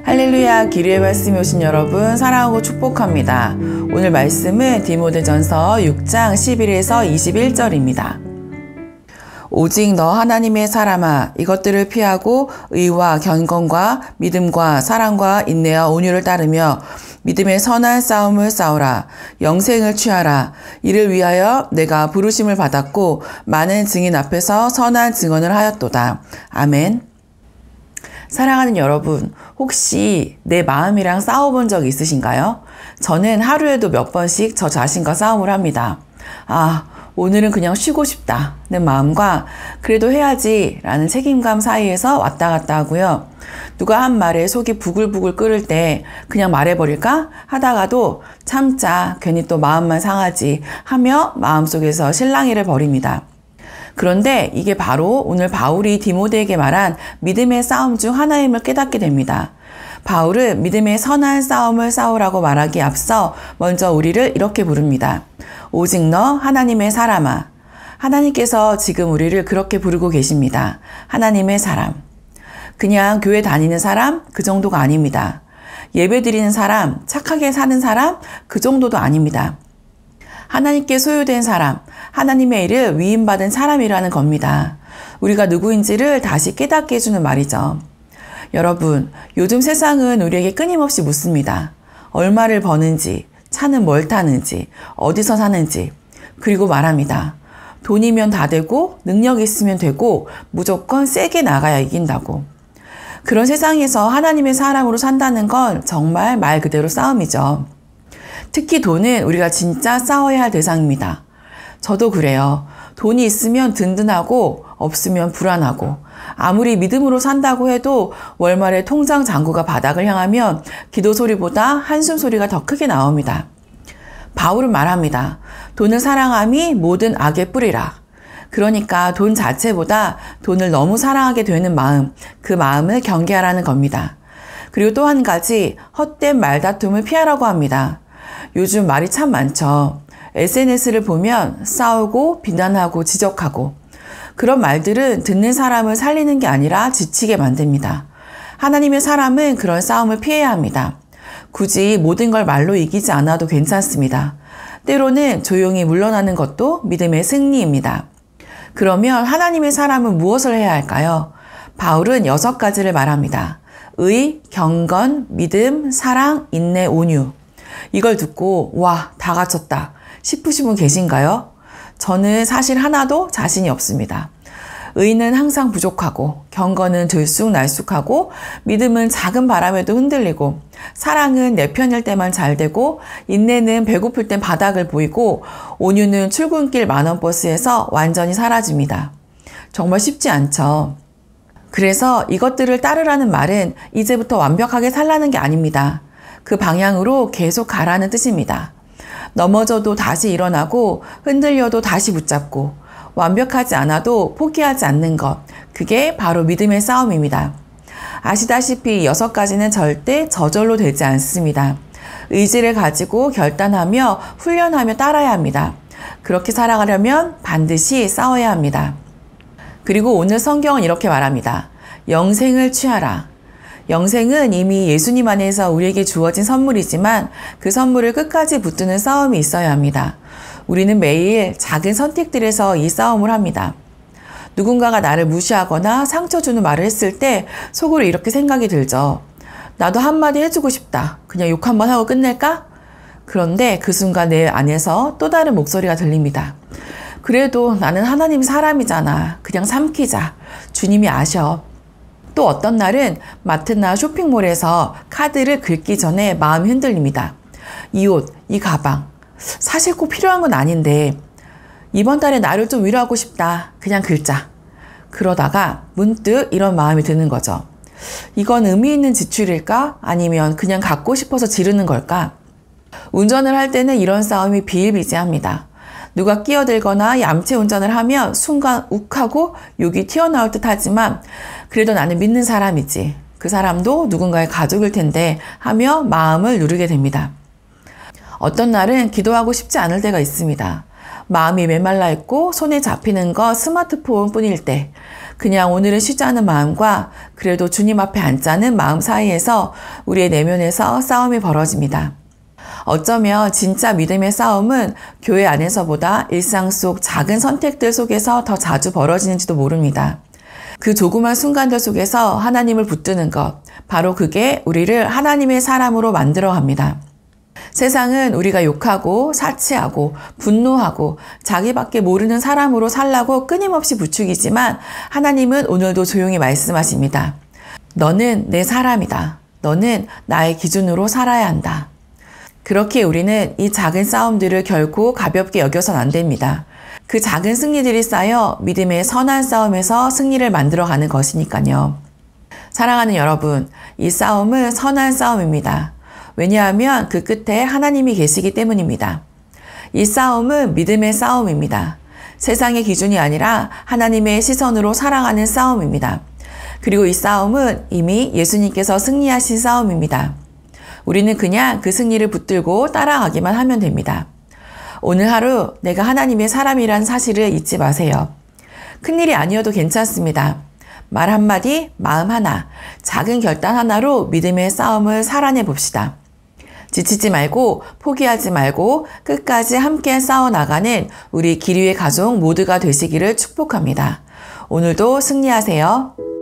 할렐루야, 기류의 말씀에 오신 여러분 사랑하고 축복합니다. 오늘 말씀은 디모데전서 6장 11에서 21절입니다. 오직 너 하나님의 사람아, 이것들을 피하고 의와 경건과 믿음과 사랑과 인내와 온유를 따르며 믿음의 선한 싸움을 싸우라. 영생을 취하라. 이를 위하여 내가 부르심을 받았고 많은 증인 앞에서 선한 증언을 하였도다. 아멘. 사랑하는 여러분, 혹시 내 마음이랑 싸워본 적 있으신가요? 저는 하루에도 몇 번씩 저 자신과 싸움을 합니다. 오늘은 그냥 쉬고 싶다 는 마음과 그래도 해야지 라는 책임감 사이에서 왔다 갔다 하고요. 누가 한 말에 속이 부글부글 끓을 때 그냥 말해버릴까 하다가도 참자, 괜히 또 마음만 상하지 하며 마음속에서 실랑이를 벌입니다. 그런데 이게 바로 오늘 바울이 디모데에게 말한 믿음의 싸움 중 하나임을 깨닫게 됩니다. 바울은 믿음의 선한 싸움을 싸우라고 말하기에 앞서 먼저 우리를 이렇게 부릅니다. 오직 너 하나님의 사람아. 하나님께서 지금 우리를 그렇게 부르고 계십니다. 하나님의 사람. 그냥 교회 다니는 사람? 그 정도가 아닙니다. 예배 드리는 사람, 착하게 사는 사람? 그 정도도 아닙니다. 하나님께 소유된 사람, 하나님의 일을 위임받은 사람이라는 겁니다. 우리가 누구인지를 다시 깨닫게 해주는 말이죠. 여러분, 요즘 세상은 우리에게 끊임없이 묻습니다. 얼마를 버는지, 차는 뭘 타는지, 어디서 사는지, 그리고 말합니다. 돈이면 다 되고, 능력 있으면 되고, 무조건 세게 나가야 이긴다고. 그런 세상에서 하나님의 사람으로 산다는 건 정말 말 그대로 싸움이죠. 특히 돈은 우리가 진짜 싸워야 할 대상입니다. 저도 그래요. 돈이 있으면 든든하고 없으면 불안하고 아무리 믿음으로 산다고 해도 월말에 통장 잔고가 바닥을 향하면 기도 소리보다 한숨 소리가 더 크게 나옵니다. 바울은 말합니다. 돈을 사랑함이 모든 악의 뿌리라. 그러니까 돈 자체보다 돈을 너무 사랑하게 되는 마음, 그 마음을 경계하라는 겁니다. 그리고 또 한 가지 헛된 말다툼을 피하라고 합니다. 요즘 말이 참 많죠. SNS를 보면 싸우고 비난하고 지적하고 그런 말들은 듣는 사람을 살리는 게 아니라 지치게 만듭니다. 하나님의 사람은 그런 싸움을 피해야 합니다. 굳이 모든 걸 말로 이기지 않아도 괜찮습니다. 때로는 조용히 물러나는 것도 믿음의 승리입니다. 그러면 하나님의 사람은 무엇을 해야 할까요? 바울은 6가지를 말합니다. 의, 경건, 믿음, 사랑, 인내, 온유. 이걸 듣고 와, 다 갖췄다 싶으신 분 계신가요? 저는 사실 하나도 자신이 없습니다. 의는 항상 부족하고 경건은 들쑥날쑥하고 믿음은 작은 바람에도 흔들리고 사랑은 내 편일 때만 잘 되고 인내는 배고플 땐 바닥을 보이고 온유는 출근길 만원버스에서 완전히 사라집니다. 정말 쉽지 않죠. 그래서 이것들을 따르라는 말은 이제부터 완벽하게 살라는 게 아닙니다. 그 방향으로 계속 가라는 뜻입니다. 넘어져도 다시 일어나고 흔들려도 다시 붙잡고 완벽하지 않아도 포기하지 않는 것, 그게 바로 믿음의 싸움입니다. 아시다시피 6가지는 절대 저절로 되지 않습니다. 의지를 가지고 결단하며 훈련하며 따라야 합니다. 그렇게 살아가려면 반드시 싸워야 합니다. 그리고 오늘 성경은 이렇게 말합니다. 영생을 취하라. 영생은 이미 예수님 안에서 우리에게 주어진 선물이지만 그 선물을 끝까지 붙드는 싸움이 있어야 합니다. 우리는 매일 작은 선택들에서 이 싸움을 합니다. 누군가가 나를 무시하거나 상처 주는 말을 했을 때 속으로 이렇게 생각이 들죠. 나도 한마디 해주고 싶다. 그냥 욕 한번 하고 끝낼까? 그런데 그 순간 내 안에서 또 다른 목소리가 들립니다. 그래도 나는 하나님 사람이잖아. 그냥 삼키자. 주님이 아셔. 또 어떤 날은 마트나 쇼핑몰에서 카드를 긁기 전에 마음이 흔들립니다. 이 옷, 이 가방. 사실 꼭 필요한 건 아닌데 이번 달에 나를 좀 위로하고 싶다. 그냥 긁자. 그러다가 문득 이런 마음이 드는 거죠. 이건 의미 있는 지출일까? 아니면 그냥 갖고 싶어서 지르는 걸까? 운전을 할 때는 이런 싸움이 비일비재합니다. 누가 끼어들거나 얌체 운전을 하면 순간 욱하고 욕이 튀어나올 듯 하지만 그래도 나는 믿는 사람이지. 그 사람도 누군가의 가족일 텐데 하며 마음을 누르게 됩니다. 어떤 날은 기도하고 싶지 않을 때가 있습니다. 마음이 메말라 있고 손에 잡히는 거 스마트폰 뿐일 때, 그냥 오늘은 쉬자는 마음과 그래도 주님 앞에 앉자는 마음 사이에서 우리의 내면에서 싸움이 벌어집니다. 어쩌면 진짜 믿음의 싸움은 교회 안에서보다 일상 속 작은 선택들 속에서 더 자주 벌어지는지도 모릅니다. 그 조그만 순간들 속에서 하나님을 붙드는 것, 바로 그게 우리를 하나님의 사람으로 만들어 갑니다. 세상은 우리가 욕하고 사치하고 분노하고 자기밖에 모르는 사람으로 살라고 끊임없이 부추기지만 하나님은 오늘도 조용히 말씀하십니다. 너는 내 사람이다. 너는 나의 기준으로 살아야 한다. 그렇게 우리는 이 작은 싸움들을 결코 가볍게 여겨선 안 됩니다. 그 작은 승리들이 쌓여 믿음의 선한 싸움에서 승리를 만들어가는 것이니까요. 사랑하는 여러분, 이 싸움은 선한 싸움입니다. 왜냐하면 그 끝에 하나님이 계시기 때문입니다. 이 싸움은 믿음의 싸움입니다. 세상의 기준이 아니라 하나님의 시선으로 살아가는 싸움입니다. 그리고 이 싸움은 이미 예수님께서 승리하신 싸움입니다. 우리는 그냥 그 승리를 붙들고 따라가기만 하면 됩니다. 오늘 하루 내가 하나님의 사람이라는 사실을 잊지 마세요. 큰일이 아니어도 괜찮습니다. 말 한마디, 마음 하나, 작은 결단 하나로 믿음의 싸움을 살아내 봅시다. 지치지 말고 포기하지 말고 끝까지 함께 싸워나가는 우리 기리의 가족 모두가 되시기를 축복합니다. 오늘도 승리하세요.